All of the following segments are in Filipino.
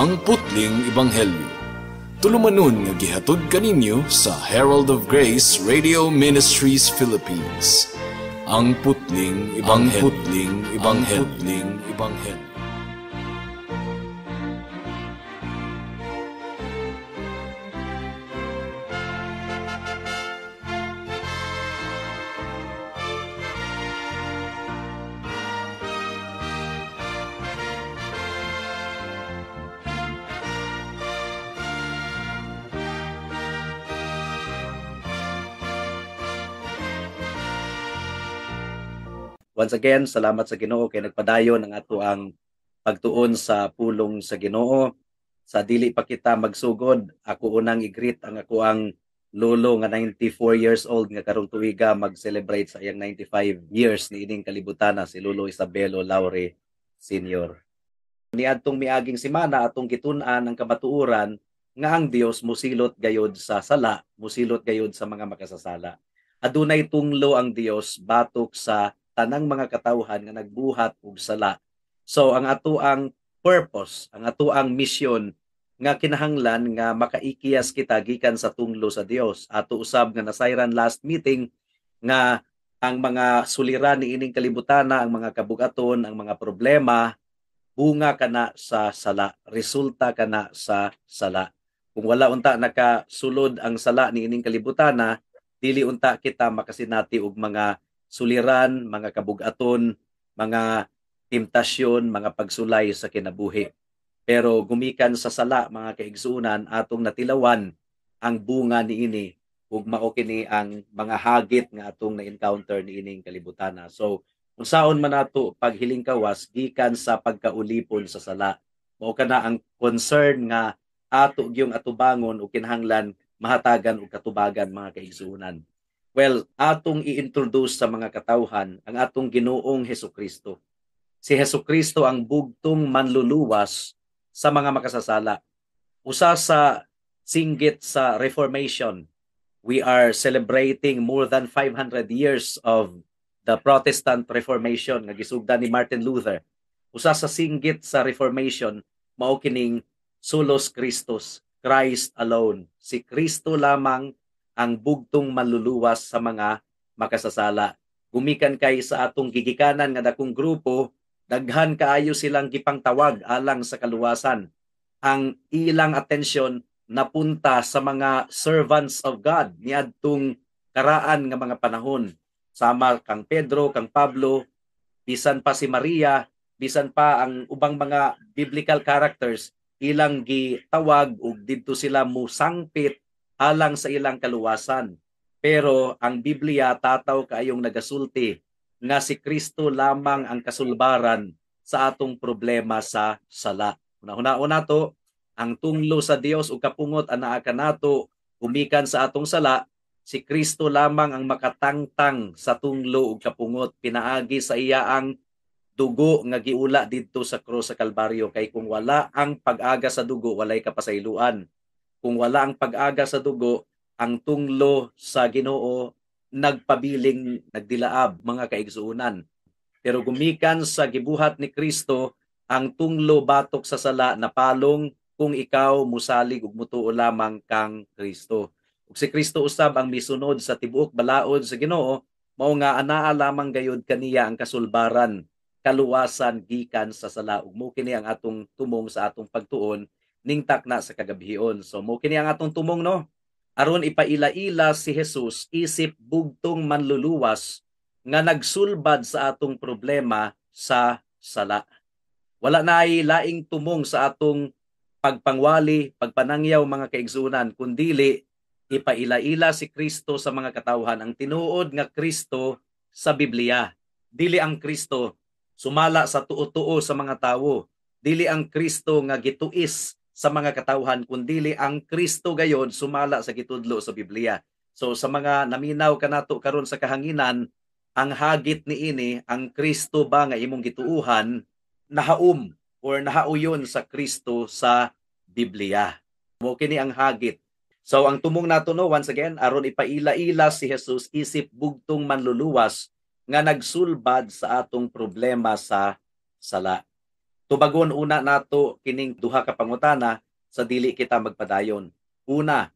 Ang Putling Ebanghelyo. Tulumanon nga gihatod kaninyo sa Herald of Grace Radio Ministries Philippines. Ang Putling Ebanghelyo. Once again, salamat sa Ginoo kay nagpadayon ang ato ang pagtuon sa pulong sa Ginoo. Sa dili pa kita magsugod, ako unang i-greet ang ako ang lolo nga 94 years old nga karong tuiga mag-celebrate sa iyang 95 years ni ining kalibutan na si Lolo Isabelo Laure Sr. Niadtong miaging semana atong gitun-an ang kamatuoran nga ang Dios musilot gayod sa sala, musilot gayod sa mga makasasala. Adunay tunglo ang Dios batok sa tanang mga katawhan nga nagbuhat og sala. So ang ato ang purpose, ang ato ang mission nga kinahanglan nga makaikiyas kita gikan sa tunglo sa Dios. Ato usab nga nasayran last meeting nga ang mga suliran ni ining kalibutana, ang mga kabugaton, ang mga problema bunga kana sa sala, resulta kana sa sala. Kung wala unta nakasulod ang sala ni ining kalibutana, dili unta kita makasinati og mga suliran, mga kabugaton, mga temptasyon, mga pagsulay sa kinabuhi. Pero gumikan sa sala, mga kaigsuunan, atong natilawan ang bunga niini ug mao kini ang mga hagit nga atong na-encounter niining kalibutana. So, unsaon man nato paghiling kawas gikan sa pagkaulipon sa sala. Mao kana ang concern nga ato gyung atubangon ug kinahanglan mahatagan og katubagan mga kaigsuunan. Well, atong i-introduce sa mga katawhan ang atong Ginoong Hesukristo. Si Hesukristo ang bugtong manluluwas sa mga makasasala. Usa sa singgit sa Reformation, we are celebrating more than 500 years of the Protestant Reformation nga gisugdan ni Martin Luther. Usa sa singgit sa Reformation mao kining Solos Christus, Christ alone. Si Kristo lamang ang bugtong manluluwas sa mga makasasala. Gumikan kay sa atong gigikanan nga dakong grupo, daghan kaayo silang gipangtawag alang sa kaluwasan. Ang ilang atensyon napunta sa mga servants of God niadtong karaan nga mga panahon. Sama kang Pedro, kang Pablo, bisan pa si Maria, bisan pa ang ubang mga biblical characters, ilang gitawag ug didto sila musangpit alang sa ilang kaluwasan. Pero ang Biblia tataw kaayong nagasulti nga si Kristo lamang ang kasulbaran sa atong problema sa sala. Una-una to, ang tunglo sa Dios ug kapungot anaa kanato umikan sa atong sala, si Kristo lamang ang makatangtang sa tunglo ug kapungot pinaagi sa iya ang dugo nga giula didto sa krus sa Kalbaryo. Kay kung wala ang pag-aga sa dugo, walay kapasayloan. Kung wala ang pag-aga sa dugo, ang tunglo sa Ginoo nagpabiling nagdilaab mga kaigsuunan. Pero gumikan sa gibuhat ni Kristo, ang tunglo batok sa sala napalong kung ikaw musalig ug mutuo lamang kang Kristo. Ug si Kristo usab ang misunod sa tibuok balaod sa Ginoo, mao nga anaa lamang gayud kaniya ang kasulbaran, kaluwasan gikan sa sala. Ug mo kini ang atong tumong sa atong pagtuon ning takna sa kagabhion. So mo kini ang atong tumong no. Aron ipaila-ila si Jesus isip bugtong manluluwas nga nagsulbad sa atong problema sa sala. Wala na ay laing tumong sa atong pagpangwali, pagpanangyaw mga kaigsunan, kundili ipaila-ila si Kristo sa mga katawhan. Ang tinuod nga Kristo sa Biblia. Dili ang Kristo sumala sa tuo-tuo sa mga tawo. Dili ang Kristo nga gituis sa mga katawhan, kundili ang Kristo gayon sumala sa gitudlo sa Biblia. So sa mga naminaw kanato karon sa kahanginan, ang hagit niini, ang Kristo ba nga imong gituuhan, nahaum or nahauyon sa Kristo sa Biblia. Mo kini ang hagit. So ang tumong nato no, once again, aron ipaila-ila si Jesus isip bugtong manluluwas nga nagsulbad sa atong problema sa sala. Tubagon una nato kining duha ka pangutana sa dili kita magpadayon. Una,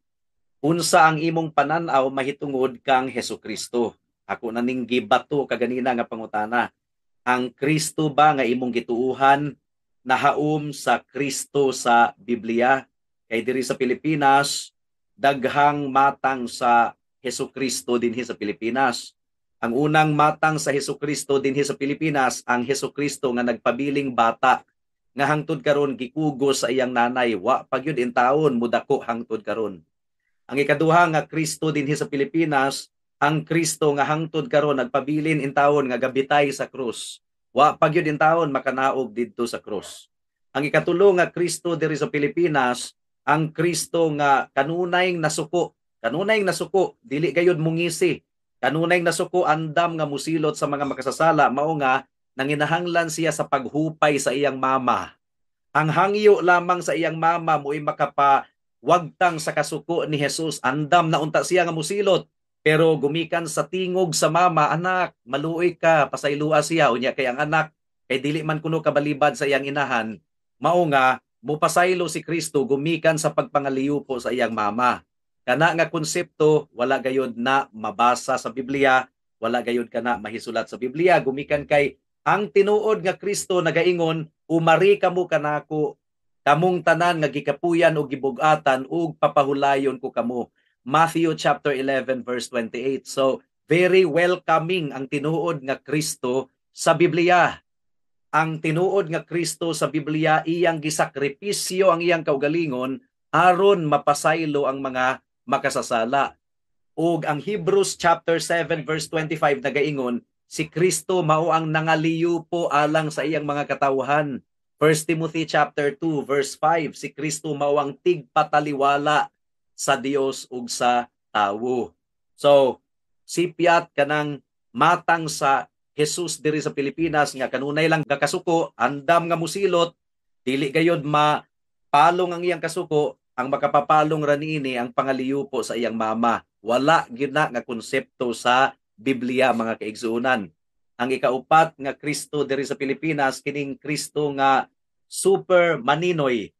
unsa ang imong panan-aw mahitungod kang Hesukristo? Ako na ning gibato kaganina nga pangutana. Ang Kristo ba nga imong gituuhan nahaum sa Kristo sa Biblia? Kay diri sa Pilipinas, daghang matang sa Hesukristo dinhi sa Pilipinas. Ang unang matang sa Hesukristo dinhi sa Pilipinas, ang Hesukristo nga nagpabiling bata nga hangtod karon gikugo sa iyang nanay, wa pagyud in taon mudako hangtod karon. Ang ikaduha nga Kristo dinhi sa Pilipinas, ang Kristo nga hangtod karon nagpabilin in taon nga gabitay sa krus. Wa pagyud in taon makanaog didto sa krus. Ang ikatulo nga Kristo diri sa Pilipinas, ang Kristo nga kanunayng nasuko, dili gayud mungisi. Kanunayng nasuko andam nga musilot sa mga makasasala, mao nga nanginahanglan siya sa paghupay sa iyang mama. Ang hangyo lamang sa iyang mama mo'y makapawagtang sa kasuko ni Jesus. Andam na unta siya nga musilot, pero gumikan sa tingog sa mama, anak, maluoy ka, pasaylua siya. Unya kay ang anak, kay dili man kuno kabalibad sa iyang inahan, mao nga, mupasaylo si Kristo gumikan sa pagpangaliyo po sa iyang mama. Kana nga konsepto, wala gayud na mabasa sa Biblia, wala gayud kana mahisulat sa Biblia. Gumikan kay ang tinuod nga Kristo nagaingon, umari kamo kanako, kamong tanan nga gikapuyan o gibug-atan ug papahulayon ko kamo. Matthew chapter 11 verse 28. So, very welcoming ang tinuod nga Kristo sa Biblia. Ang tinuod nga Kristo sa Biblia, iyang gisakripisyo ang iyang kaugalingon aron mapasaylo ang mga makasasala. Ug ang Hebrews chapter 7 verse 25 nagaingon, si Kristo mao ang nangaliyo po alang sa iyang mga katawhan. 1 Timothy chapter 2 verse 5, si Kristo mao ang tigpataliwala sa Dios ug sa tawo. So, sipyat kanang matang sa Jesus diri sa Pilipinas nga kanunay lang gakasuko, andam nga musilot, dili gayud mapalong ang iyang kasuko, ang makapapalong ra niini ang pangaliyo po sa iyang mama. Wala gyud na nga konsepto sa Biblia mga kaigsuonan. Ang ikaupat nga Kristo diri sa Pilipinas, kining Kristo nga super maninoy.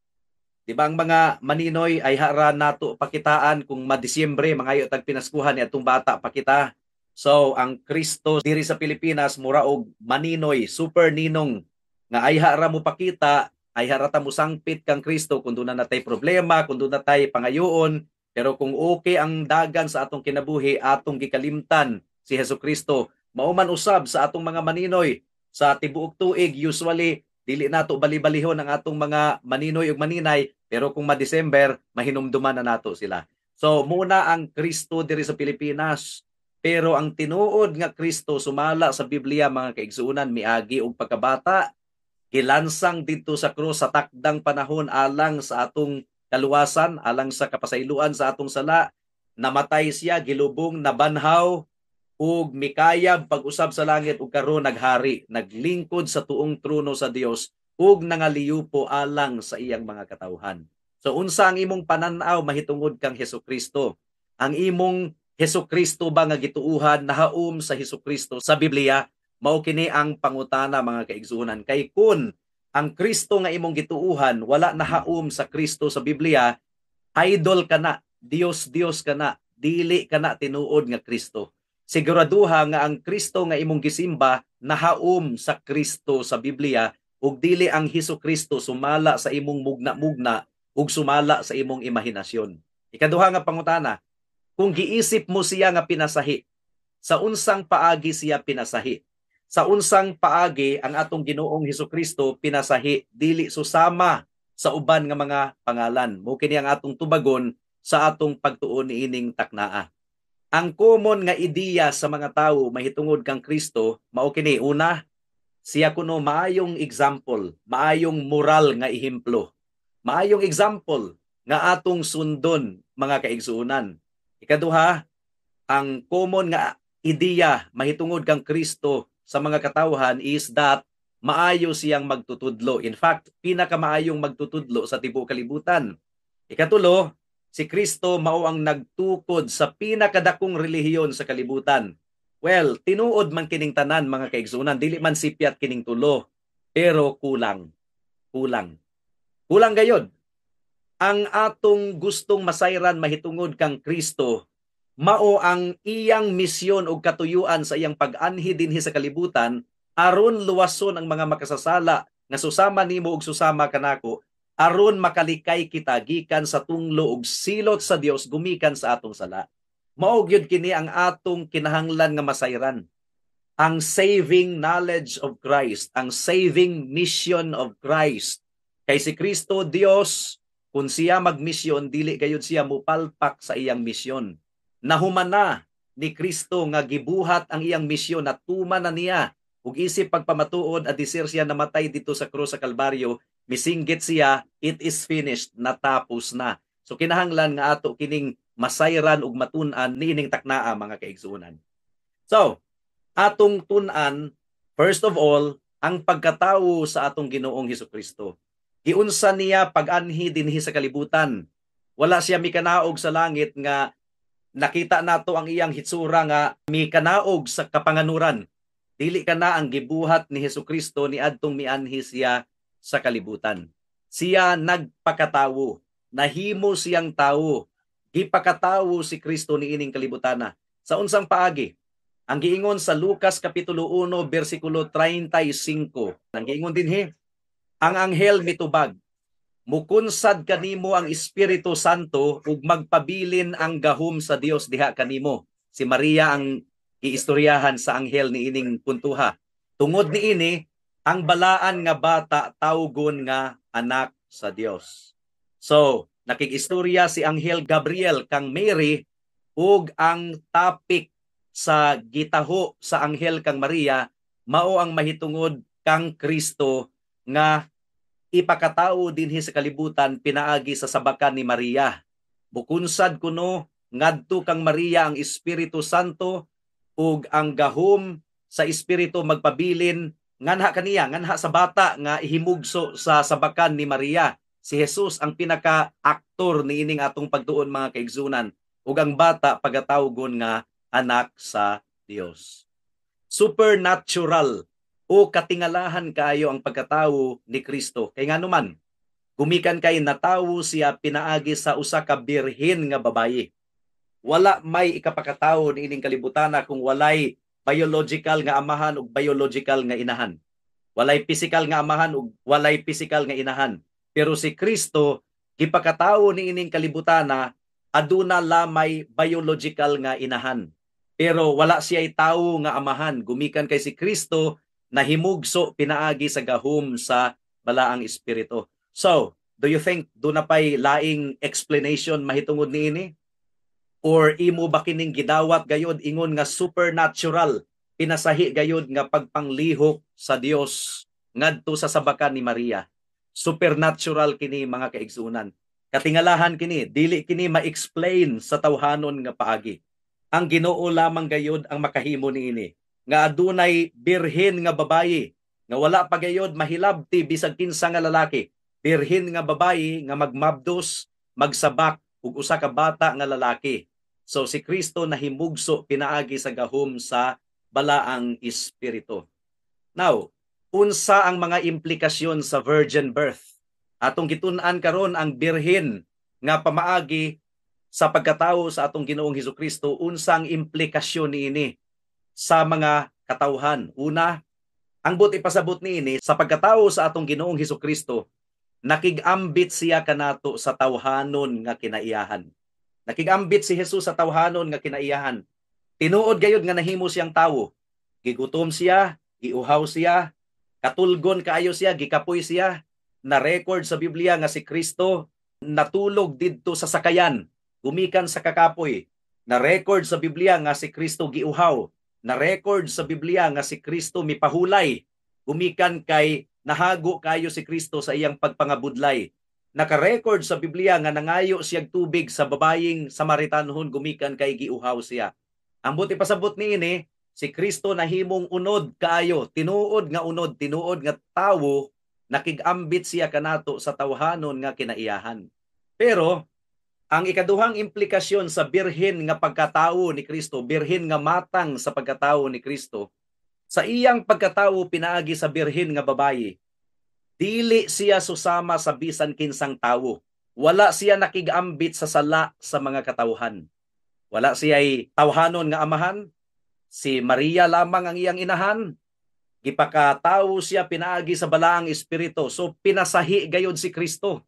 Di ba ang mga maninoy ay hara nato pakitaan kung ma-Disyembre, mangayo tag pinaskuhan ni atong bata pakita. So ang Kristo diri sa Pilipinas mura og maninoy, super ninong nga ay hara mo pakita, ay harata mo sangpit kang Kristo kung doon na natay problema, kung doon na tay pangayoon, pero kung okay ang dagan sa atong kinabuhi, atong gikalimtan si Hesukristo, mauman usab sa atong mga maninoy sa tibuok tuig, usually dili nato bali-balihon ang atong mga maninoy ug maninay, pero kung ma-December mahinumduman na nato sila. So muna ang Kristo diri sa Pilipinas, pero ang tinuod nga Kristo sumala sa Biblia mga kaigsuonan miagi og pagkabata, gilansang dito sa krus sa takdang panahon alang sa atong kaluwasan, alang sa kapasayloan sa atong sala. Namatay siya, gilubong, nabanhaw, ug mikayab pag-usab sa langit ug karon naghari, naglingkod sa tuong trono sa Dios ug nangaliyupo alang sa iyang mga katawhan. So unsa ang imong panan-aw mahitungod kang Hesukristo? Ang imong Hesukristo ba nga gituuhan nahaum sa Hesukristo sa Biblia? Mao kini ang pangutana mga kaigsuonan. Kay kun ang Kristo nga imong gituuhan wala nahaum sa Kristo sa Biblia, idol ka na, Dios ka na, dili ka na tinuod nga Kristo. Siguraduha nga ang Kristo nga imong gisimba nahaum sa Kristo sa Biblia ug dili ang Hesukristo sumala sa imong mugna-mugna ug sumala sa imong imahinasyon. Ikaduha nga pangutana, kung giisip mo siya nga pinasahi, sa unsang paagi siya pinasahi? Sa unsang paagi ang atong Ginoong Hesukristo pinasahi, dili susama sa uban nga mga pangalan. Mo kini ang atong tubagon sa atong pagtuon niining taknaa. Ang common nga ideya sa mga tawo mahitungod kang Kristo mao kini, una, siya kuno maayong example, maayong moral nga ehemplo. Maayong example nga atong sundon mga kaigsuonan. Ikaduha, ang common nga ideya mahitungod kang Kristo sa mga katawhan is that maayo siyang magtutudlo. In fact, pinakamaayong magtutudlo sa tibuok kalibutan. Ikatulo, si Kristo mao ang nagtukod sa pinakadakong relihiyon sa kalibutan. Well, tinuod man kining tanan mga kaigsuonan, dili man sipyat kining tulo, pero kulang. kulang. Kulang gayod. Ang atong gustong masayran mahitungod kang Kristo, mao ang iyang misyon o katuyuan sa iyang pag-anhi dinhi sa kalibutan, aron luwason ang mga makasasala nga susama nimo ug susama kanako, aron makalikay kita gikan sa tunglo ug silot sa Dios gumikan sa atong sala. Mao gyud kini ang atong kinahanglan nga masayran. Ang saving knowledge of Christ, ang saving mission of Christ. Kay si Kristo Dios, kung siya magmisyon, dili gayud siya mupalpak sa iyang misyon. Nahumana ni Kristo nga gibuhat ang iyang misyon, natuman na niya ug isip pagpamatuod at disir siya namatay dito sa krus sa Kalbaryo, misinggit siya, it is finished, natapos na. So kinahanglan nga ato kining masayran ug matun-an niining taknaa mga kaigsuonan. So, atong tun-an, first of all, ang pagkatawo sa atong Ginoong Hesukristo. Giunsa niya pag-anhi dinhi sa kalibutan. Wala siya mikanaog sa langit nga nakita nato ang iyang hitsura nga mikanaog sa kapanganuran. Dili kana ang gibuhat ni Hesukristo ni adtong mianhi siya sa kalibutan. Siya nagpakatawo, nahimo siyang tawo. Gipakatawo si Kristo niining kalibutana. Sa unsang paagi? Ang giingon sa Lucas Kapitulo 1, versikulo 35. Ang giingon dinhi, ang anghel mitubag, mukunsad kanimo ang Espiritu Santo ug magpabilin ang gahom sa Dios diha kanimo. Si Maria ang giistoryahan sa anghel niining puntuha. Tungod niini, ang balaan nga bata tawgon nga anak sa Dios. So, nakig-istorya si anghel Gabriel kang Mary ug ang topic sa gitaho sa anghel kang Maria mao ang mahitungod kang Kristo nga ipakatawo dinhi sa kalibutan pinaagi sa sabakan ni Maria. Bukunsad kuno ngadto kang Maria ang Espiritu Santo ug ang gahom sa Espiritu magpabilin nganha kaniya, nganha sa bata nga ihimugso sa sabakan ni Maria. Si Jesus ang pinaka-aktor niining atong pagtuon mga kaigsunan ug ang bata pagatawgon nga anak sa Dios. Supernatural o katingalahan kayo ang pagkatawo ni Kristo. Kay nga naman, gumikan kay natawo siya pinaagi sa usa ka birhen nga babayi. Wala may ikapakatawo ni ining kalibutana kung walay biological nga amahan ug biological nga inahan. Walay physical nga amahan ug walay physical nga inahan. Pero si Kristo, gipakatawo ni ining kalibutana, aduna lamay biological nga inahan. Pero wala siya'y tawo nga amahan. Gumikan kay si Kristo, nahimugso pinaagi sa gahom sa balaang espiritu. So, do you think doon na pa'y laing explanation mahitungod niini? Or imo ba kining gidawat gayod ingon nga supernatural, pinasahi gayod nga pagpanglihok sa Dios ngadto sa sabakan ni Maria? Supernatural kini mga kaigsunan. Katingalahan kini, dili kini ma-explain sa tawhanon nga paagi. Ang Ginoo lamang gayod ang makahimo niini. Nga adunay birhen nga babayi, nga wala pa gayod mahilabti bisag kinsa nga lalaki. Birhen nga babayi nga magmabdos, magsabak ug usa ka bata nga lalaki. So si Kristo nahimugso pinaagi sa gahom sa balaang espiritu. Now, unsa ang mga implikasyon sa virgin birth? Atong gitun-an karon ang birhen nga pamaagi sa pagkatawo sa atong Ginoong Hesukristo, unsang implikasyon niini sa mga katawhan. Una, ang buti pasabot niini sa pagkatawo sa atong Ginoong Hesukristo, nakigambit siya kanato sa tawhanon nga kinaiyahan. Nakigambit si Jesus sa tawhanon nga kinaiyahan. Tinuod gayud nga nahimo siyang tawo. Gigutom siya, giuhaw siya, katulgon kaayo siya, gikapoy siya. Na-record sa Biblia nga si Kristo natulog didto sa sakayan, gumikan sa kakapoy. Na-record sa Biblia nga si Kristo giuhaw. Na-record sa Biblia nga si Kristo mipahulay, gumikan kay nahago kayo si Kristo sa iyang pagpangabudlay. Naka-record sa Biblia nga nangayo siyag tubig sa babaying Samaritanhon, gumikan kay giuhaw siya. Ang buti pasabot niini, si Kristo nahimong unod kaayo, tinuod nga unod, tinuod nga tawo, nakigambit siya kanato sa tawhanon nga kinaiyahan. Pero ang ikaduhang implikasyon sa birhen nga pagkatawo ni Kristo, birhen nga matang sa pagkatawo ni Kristo, sa iyang pagkatawo pinaagi sa birhen nga babayi, Dili siya susama sa bisan kinsang tawo. Wala siya nakigambit sa sala sa mga katawhan. Wala siya'y tawhanon nga amahan. Si Maria lamang ang iyang inahan. Gipakatawo siya pinaagi sa balaang espiritu. So pinasahi gayud si Kristo.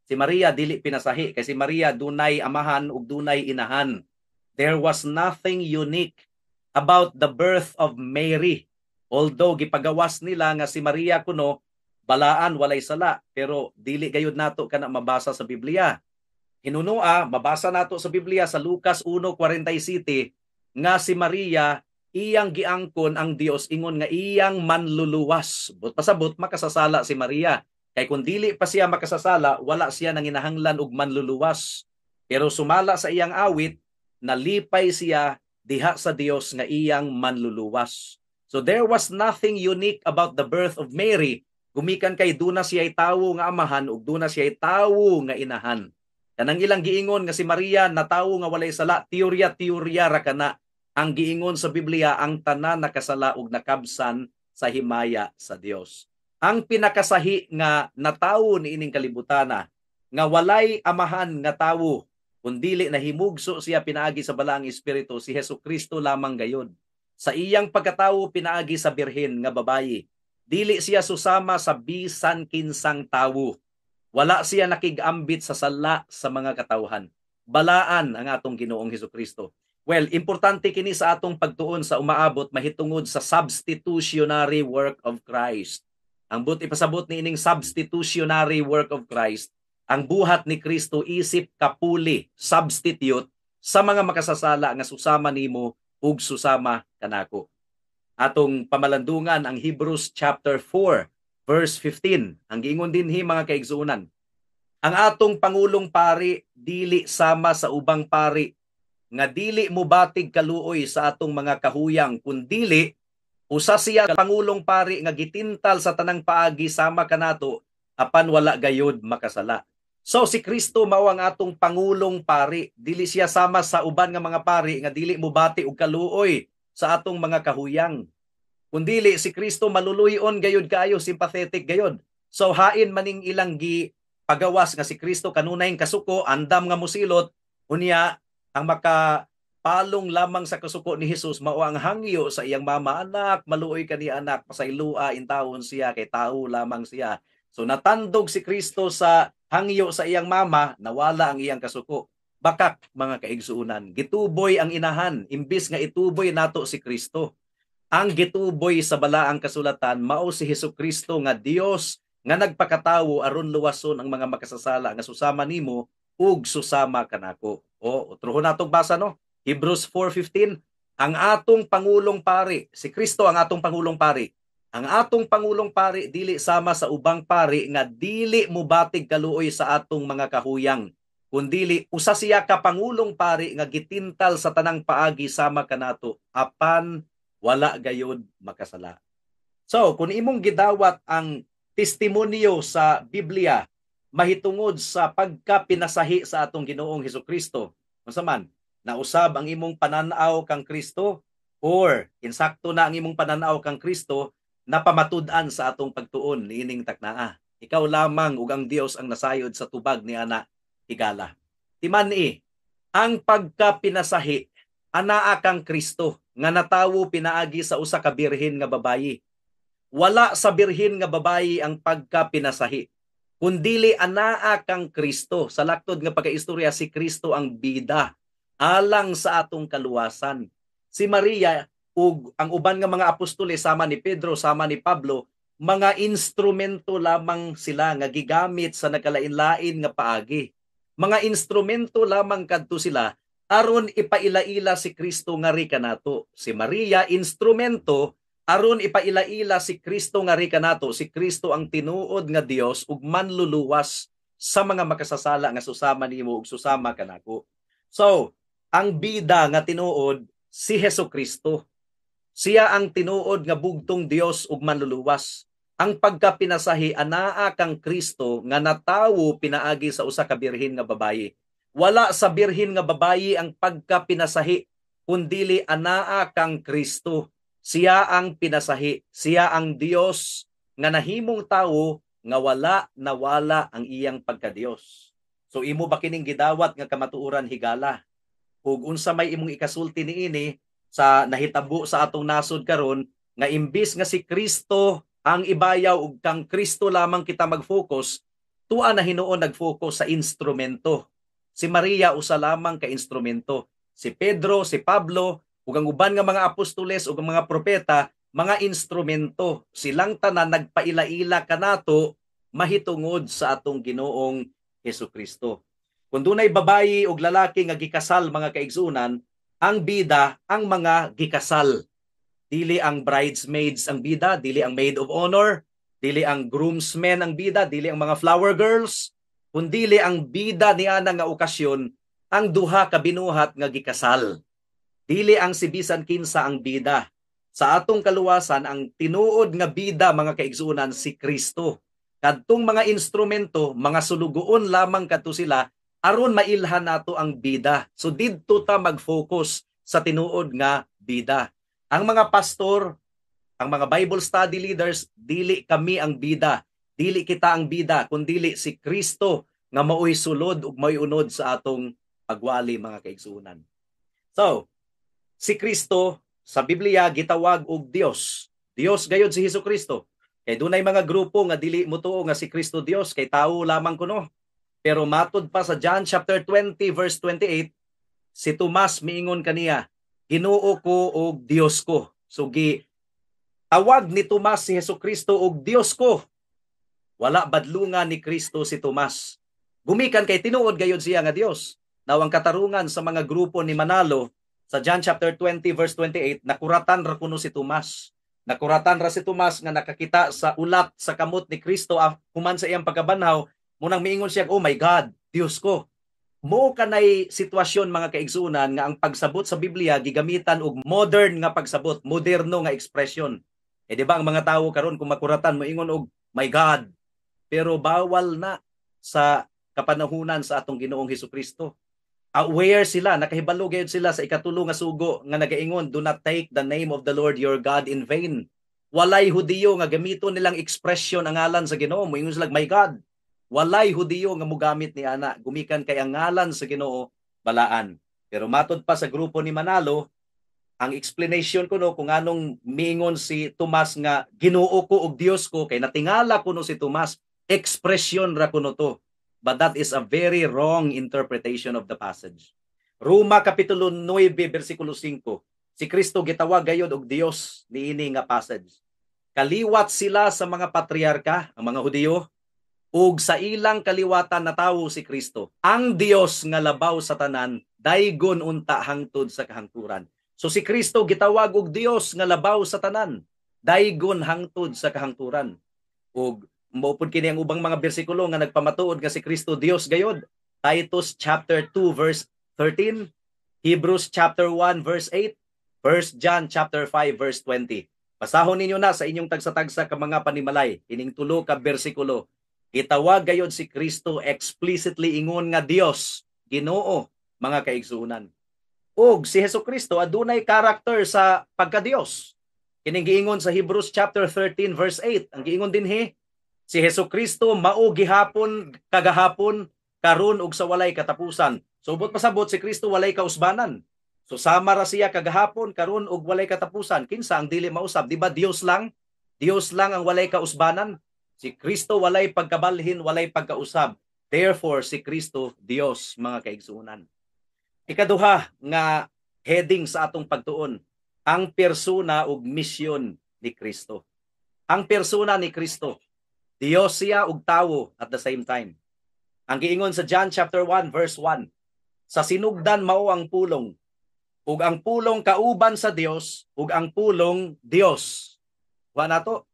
Si Maria dili pinasahi kay si Maria dunay amahan ug dunay inahan. There was nothing unique about the birth of Mary. Although gipagawas nila nga si Maria kuno balaan walay sala, pero dili gayud nato kana mabasa sa Biblia. Hinunua, mabasa nato sa Biblia sa Lucas 1:47 nga si Maria iyang giangkon ang Dios ingon nga iyang manluluwas. But pasabot makasasala si Maria. Kay kung dili pa siya makasasala, wala siya nanginahanglan og manluluwas. Pero sumala sa iyang awit, nalipay siya diha sa Dios nga iyang manluluwas. So there was nothing unique about the birth of Mary. Gumikan kay duna siya'y tawo nga amahan ug duna siya'y tawo nga inahan. Kanang ilang giingon nga si Maria na tawo nga walay sala, teorya ra kana. Ang giingon sa Biblia ang tanan nakasala ug nakabsan sa himaya sa Dios. Ang pinakasahi nga natawo niining kalibutana nga walay amahan nga tawo kundili nahimugso siya pinaagi sa balaang espiritu si Hesukristo lamang gayud. Sa iyang pagkatawo pinaagi sa birhen nga babayi. Dili siya susama sa bisan kinsang tawo. Wala siya nakigambit sa sala sa mga katawhan. Balaan ang atong Ginoong Hesukristo. Well, importante kini sa atong pagtuon sa umaabot mahitungod sa substitutionary work of Christ. Ang ipasabot ni ining substitutionary work of Christ, ang buhat ni Kristo isip kapuli, substitute sa mga makasasala nga susama nimo ug susama kanako. Atong pamalandungan ang Hebrews chapter 4 verse 15. Ang giingon dinhi mga kaigsuonan. Ang atong pangulong pari dili sama sa ubang pari nga dili mobatig kaluoy sa atong mga kahuyang kundili usa siya pangulong pari nga gitintal sa tanang paagi sama kanato apan wala gayud makasala. So si Kristo mao ang atong pangulong pari, dili siya sama sa uban nga mga pari nga dili mobati og kaluoy sa atong mga kahuyang. Kundili si Kristo maluluyon gayud kaayo, sympathetic gayud. So hain maning ilang gi pagawas nga si Kristo kanunay kasuko andam nga mosilot unya ang makapalong lamang sa kasuko ni Jesus mao ang hangyo sa iyang mama, anak maluoy kani anak pasaylua intawon siya kay tao lamang siya. So natandog si Kristo sa hangyo sa iyang mama, nawala ang iyang kasuko. Bakak mga kaigsuunan, gituboy ang inahan imbis nga ituboy nato si Kristo. Ang gituboy sa balaang kasulatan mao si Hesukristo nga Dios nga nagpakatawo aron luwason ang mga makasasala nga susama nimo ug susama kanako. O utrohon natong basa no. Hebrews 4:15, ang atong pangulong pari, si Kristo ang atong pangulong pari. Ang atong pangulong pari dili sama sa ubang pari nga dili mobatig kaluoy sa atong mga kahuyang. Kundili usa siya ka pangulong pari nga gitintal sa tanang paagi sama kanato apan wala gayud makasala. So, kung imong gidawat ang testimonyo sa Biblia mahitungod sa pagkapinasahi sa atong Ginoong Hesukristo, unsa man, nausab ang imong pananaw kang Kristo or insakto na ang imong pananaw kang Kristo napamatud-an sa atong pagtuon niining taknaa. Ikaw lamang ug ang Dios ang nasayod sa tubag ni ana higala. Timan-i, ang pagkapinasahi anaa kang Kristo nga natawo pinaagi sa usa ka birhen nga babayi. Wala sa birhen nga babayi ang pagkapinasahi. Kundili anaa kang Kristo. Sa laktod nga pagkaistorya si Kristo ang bida alang sa atong kaluwasan. Si Maria ug ang uban nga mga apostoles sama ni Pedro, sama ni Pablo, mga instrumento lamang sila nga gigamit sa nagkalain-lain nga paagi. Mga instrumento lamang kadto sila aron ipaila-ila si Kristo nga ri kanato. Si Maria instrumento aron ipaila-ila si Kristo nga ri kanato. Si Kristo ang tinuod nga Dios ug manluluwas sa mga makasasala nga susama nimo ug susama kanako. So, ang bida nga tinuod si Hesukristo. Siya ang tinuod nga bugtong Dios ug manluluwas. Ang pagkapinasahi anaa kang Kristo nga natawo pinaagi sa usa ka birhen nga babayi. Wala sa birhen nga babayi ang pagkapinasahi kundili anaa kang Kristo. Siya ang pinasahi, siya ang Dios nga nahimong tawo nga wala nawala ang iyang pagka-Dios. So imo ba kining gidawat nga kamatuoran higala? Ug unsa may imong ikasulti niini sa nahitabo sa atong nasod karon nga imbis nga si Kristo ang ibayaw ug kang Kristo lamang kita mag-focus, tuwa na Hinuon nag-focus sa instrumento. Si Maria usa lamang ka instrumento. Si Pedro, si Pablo, ug ang uban nga mga apostoles ug mga propeta, mga instrumento. Silang tanan nagpaila-ila kanato mahitungod sa atong Ginoong Hesukristo. Kung dunay babayi ug lalaki nga gikasal mga kaigsunan, ang bida ang mga gikasal. Dili ang bridesmaids ang bida, dili ang maid of honor, dili ang groomsmen ang bida, dili ang mga flower girls, kundili ang bida niana nga okasyon ang duha ka binuhat nga gikasal. Dili ang si bisan kinsa ang bida. Sa atong kaluwasan ang tinuod nga bida mga kaigsunan si Kristo. Kadtong mga instrumento, mga sulugoon lamang kadto sila aron mailhan nato ang bida. So didto ta mag-focus sa tinuod nga bida. Ang mga pastor, ang mga Bible study leaders, dili kami ang bida. Dili kita ang bida, kundi si Kristo nga mao'y sulod ug mao'y unod sa atong pagwali mga kaigsunan. So, si Kristo sa Biblia gitawag og Dios. Dios gayud si Hesukristo. Kay dunay mga grupo nga dili motuo nga si Kristo Dios, kay tawo lamang kuno. Pero matud pa sa John chapter 20 verse 28, si Tomas miingon kaniya, Ginoo ko og Dios ko. So tawag ni Tomas si Hesukristo og Dios ko. Wala badlungan ni Kristo si Tomas. Gumikan kay tinuod gayud siya nga Dios. Now ang katarungan sa mga grupo ni Manalo sa John chapter 20 verse 28, nakuratan ra kuno si Tomas. Nakuratan ra si Tomas nga nakakita sa ulat sa kamot ni Kristo human sa iyang pagkabanhaw, munang miingon siya, "Oh my God, Dios ko." Mo kanay sitwasyon mga kaigsunan nga ang pagsabot sa Biblia gigamitan og modern nga pagsabot, moderno nga ekspresyon. Di ba ang mga tawo karon kung makuratan mo ingon og my God, pero bawal na sa kapanahunan sa atong Ginoong Hesukristo. Aware sila, nakahibalo gayud sila sa ikatulo nga sugo nga nagaingon, do not take the name of the Lord your God in vain. Walay Hudiyo nga gamiton nilang ekspresyon ang ngalan sa Ginoo, moingon sila my God. Walay Hudiyo nga mogamit ni ana, gumikan kay ang ngalan sa Ginoo balaan. Pero matod pa sa grupo ni Manalo, ang explanation kuno kung anong miingon si Tomas nga Ginoo ko og Dios ko, kay natingala kuno si Tomas, ekspresyon ra kuno to. But that is a very wrong interpretation of the passage. Roma kapitulo 9 bersikulo 5, si Kristo gitawag gayud og Dios niini nga passage. Kaliwat sila sa mga patriarka, ang mga Hudiyo, ug sa ilang kaliwatan na tawo si Kristo. Ang Dios nga labaw sa tanan, daygon unta hangtod sa kahangturan. So si Kristo gitawag og Dios nga labaw sa tanan, daygon hangtod sa kahangturan. Ug maupod kini ang ubang mga bersikulo nga nagpamatuod nga si Kristo Dios gayod. Titus chapter 2 verse 13, Hebrews chapter 1 verse 8, 1 John chapter 5 verse 20. Basahon ninyo na sa inyong tagsa-tagsa ka mga panimalay, ining tulo ka bersikulo. Itawag gayod si Kristo explicitly ingon nga Dios, Ginoo, mga kaigsunan. Ug si Hesukristo adunay character sa pagka-Dios. Kining giingon sa Hebrews chapter 13 verse 8, ang giingon dinhi, si Hesukristo mao gihapon kagahapon karon ug sa walay katapusan. Subot pasabot si Kristo walay kausbanan. So sama ra siya kagahapon karon ug walay katapusan. Kinsa ang dili mausab? Di ba Dios lang? Dios lang ang walay kausbanan. Si Kristo walay pagkabalhin, walay pagkausab. Therefore, si Kristo, Dios, mga kaigsunan. Ikaduha nga heading sa atong pagtuon, ang persona ug misyon ni Kristo. Ang persona ni Kristo, Dios siya ug tawo at the same time. Ang giingon sa John chapter 1 verse 1, sa sinugdan mao ang pulong, ug ang pulong kauban sa Dios, ug ang pulong Dios. Wa nato.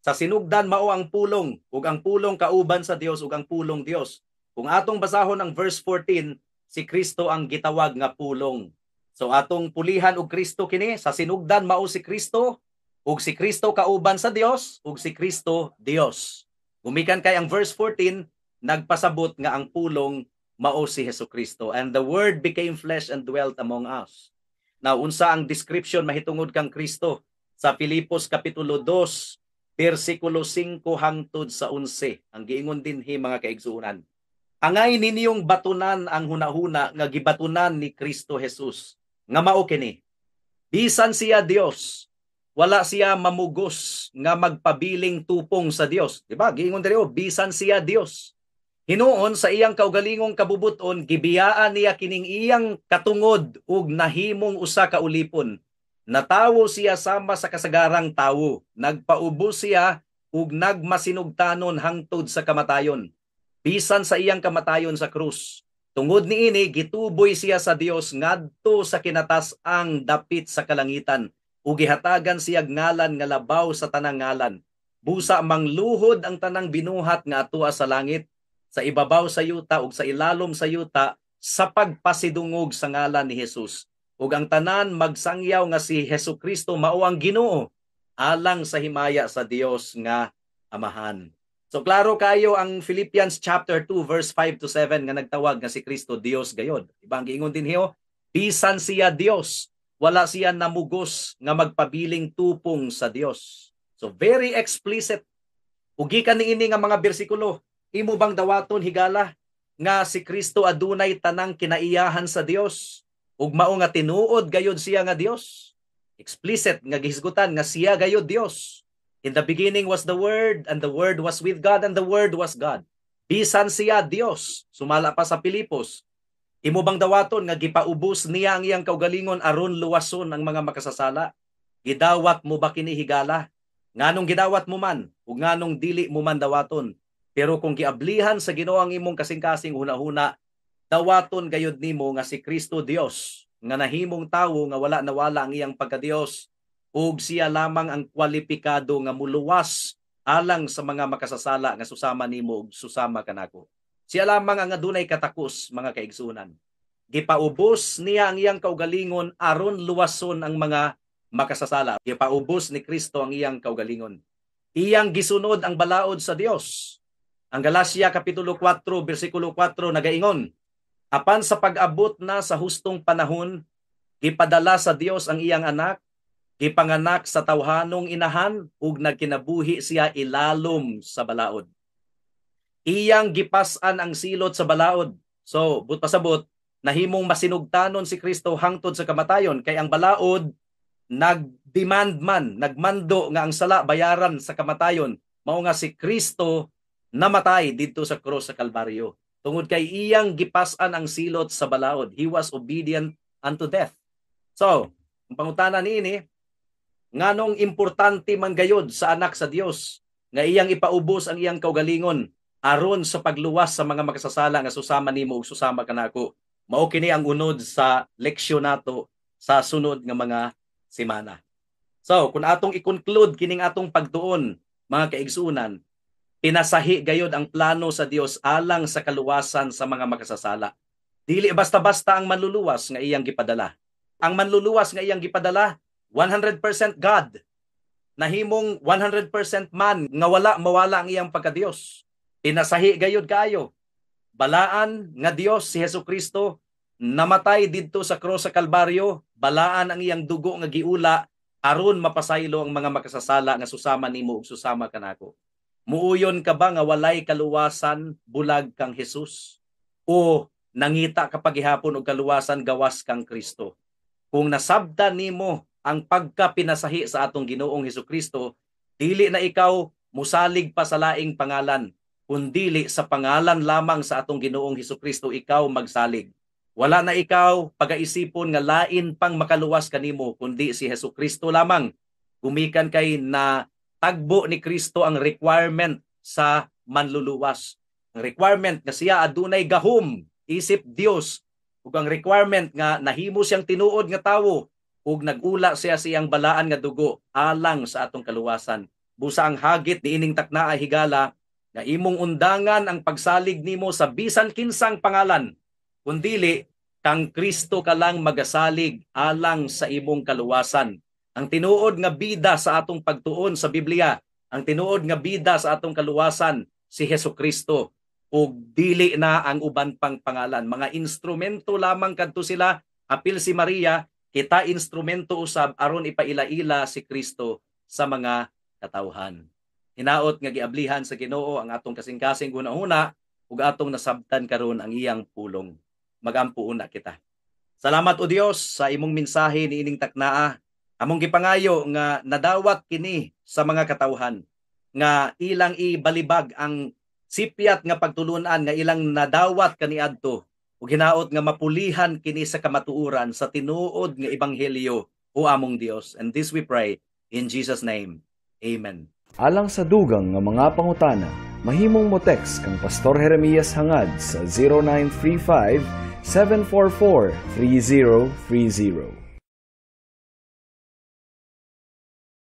Sa sinugdan mao ang pulong, ug ang pulong kauban sa Dios, ug ang pulong Dios. Kung atong basahon ang verse 14, si Kristo ang gitawag nga pulong. So atong pulihan og Kristo kini, sa sinugdan mao si Kristo, ug si Kristo kauban sa Dios, ug si Kristo Dios. Gumikan kay ang verse 14 nagpasabot nga ang pulong mao si Hesukristo, and the word became flesh and dwelt among us. Now unsa ang description mahitungod kang Kristo sa Filipos kapitulo 2 versikulo 5 hangtod sa 11. Ang giingon dinhi mga kaigsuonan. Angay ninyong batunan ang hunahuna nga gibatunan ni Kristo Jesus. Nga mao kini. Bisan siya Dios, wala siya mamugos nga magpabiling tupong sa Dios. Diba? Giingon diri bisan siya Dios. Hinuon sa iyang kaugalingong kabubuton, gibiyaan niya kining iyang katungod ug nahimong usa ka ulipon. Natawo siya sama sa kasagarang tawo. Nagpaubos siya ug nagmasinugtanon hangtod sa kamatayon. Bisan sa iyang kamatayon sa krus. Tungod niini gituboy siya sa Dios ngadto sa kinatas-ang dapit sa kalangitan ug gihatagan siya ngalan nga labaw sa tanang ngalan. Busa mangluhod ang tanang binuhat nga atua sa langit, sa ibabaw sa yuta ug sa ilalom sa yuta sa pagpasidungog sa ngalan ni Jesus. Ug ang tanan magsangyaw nga si Hesukristo mao ang Ginoo alang sa himaya sa Dios nga Amahan. So klaro kayo ang Philippians chapter 2 verse 5 to 7 nga nagtawag nga si Kristo Dios gayod. Ibang giingon din hiyo, bisan siya Dios, wala siya namugos nga magpabiling tupong sa Dios. So very explicit. Ugi ka niini nga mga bersikulo. Imo bang dawaton higala nga si Kristo adunay tanang kinaiyahan sa Dios ug mao nga tinuod gayud siya nga Dios? Explicit nga gihisgutan nga siya gayud Dios. In the beginning was the Word, and the Word was with God, and the Word was God. Bisan siya Dios. Sumala pa sa Pilipos. Imo bang dawaton nga gipaubos niya ang iyang kaugalingon aron luwason ang mga makasasala? Gidawat mo ba kini higala? Nganong gidawat mo man ug nganong dili mo man dawaton? Pero kung giablihan sa Ginoo ang imong kasing-kasing hunahuna, dawaton gayud nimo nga si Kristo Dios, nga nahimong tawo nga wala nawala ang iyang pagka-Dios, ug siya lamang ang kwalipikado nga muluwas alang sa mga makasasala nga susama nimo ug susama kanako. Siya lamang ang adunay katakos, mga kaigsunan. Gipaubos niya ang iyang kaugalingon aron luwason ang mga makasasala. Gipaubos ni Kristo ang iyang kaugalingon. Iyang gisunod ang balaod sa Dios. Ang Galacia kapitulo 4 bersikulo 4 nagaingon, apan sa pag-abot na sa hustong panahon, gipadala sa Dios ang iyang anak, gipanganak sa tawhanong inahan ug nagkinabuhi siya ilalom sa balaod. Iyang gipas-an ang silot sa balaod. So, but pasabot, nahimong masinugtanon si Kristo hangtod sa kamatayon kay ang balaod nagdemand man, nagmando nga ang sala bayaran sa kamatayon, mao nga si Kristo namatay didto sa krus sa Kalbaryo. Tungod kay iyang gipas-an ang silot sa balaod. He was obedient unto death. So, ang pangutana niini, nganong importante man gayud sa anak sa Dios nga iyang ipaubos ang iyang kaugalingon aron sa pagluwas sa mga makasasala nga susama nimo ug susama kanako. Mao kini ang unod sa leksyon nato sa sunod nga mga semana. So, kung atong i-conclude kining atong pagtuon, mga kaigsunan, pinasahi gayud ang plano sa Dios alang sa kaluwasan sa mga makasasala. Dili basta-basta ang manluluwas nga iyang gipadala. Ang manluluwas nga iyang gipadala 100% God. Nahimong 100% man nga wala mawala ang iyang pagka-Dios. Pinasahi gayud kaayo. Balaan nga Dios si Hesukristo namatay didto sa krus sa Kalbaryo, balaan ang iyang dugo nga giula aron mapasaylo ang mga makasasala nga susama nimo ug susama kanako. Muuyon ka ba nga walay kaluwasan bulag kang Jesus? O nangita ka paghihapon og kaluwasan gawas kang Kristo? Kung nasabdan nimo ang pagkapinasahi sa atong Ginoong Hesukristo, dili na ikaw musalig pa sa laing pangalan, kundili sa pangalan lamang sa atong Ginoong Hesukristo ikaw magsalig. Wala na ikaw pagaisipon nga lain pang makaluwas kanimo kundi si Hesukristo lamang. Gumikan kay na tagbo ni Kristo ang requirement sa manluluwas. Ang requirement nga siya adunay gahom, isip Dios, ug ang requirement nga nahimo siyang tinuod nga tawo ug nagula siya siyang balaan nga dugo alang sa atong kaluwasan. Busa ang hagit diining taknaa higala nga imong undangan ang pagsalig nimo sa bisan kinsang pangalan, kundili kang Kristo ka lang magasalig alang sa imong kaluwasan. Ang tinuod nga bida sa atong pagtuon sa Biblia, ang tinuod nga bida sa atong kaluwasan, si Hesukristo. Ug dili na ang uban pang pangalan. Mga instrumento lamang kadto sila, apil si Maria, kita instrumento usab aron ipaila-ila si Kristo sa mga katawhan. Hinaot nga giablihan sa Ginoo ang atong kasing-kasing una-una ug atong nasabtan karon ang iyang pulong. Magampo una kita. Salamat o Dios sa imong mensahe niining taknaa. Among gipangayo nga nadawat kini sa mga katawhan nga ilang ibalibag ang sipyat nga pagtulunan nga ilang nadawat kaniadto ug hinaot nga mapulihan kini sa kamatuoran sa tinuod nga ebanghelyo o among Dios. And this we pray in Jesus name. Amen. Alang sa dugang nga mga pangutana, mahimong mo text kang Pastor Jeremias hangad sa 0935 744 3030.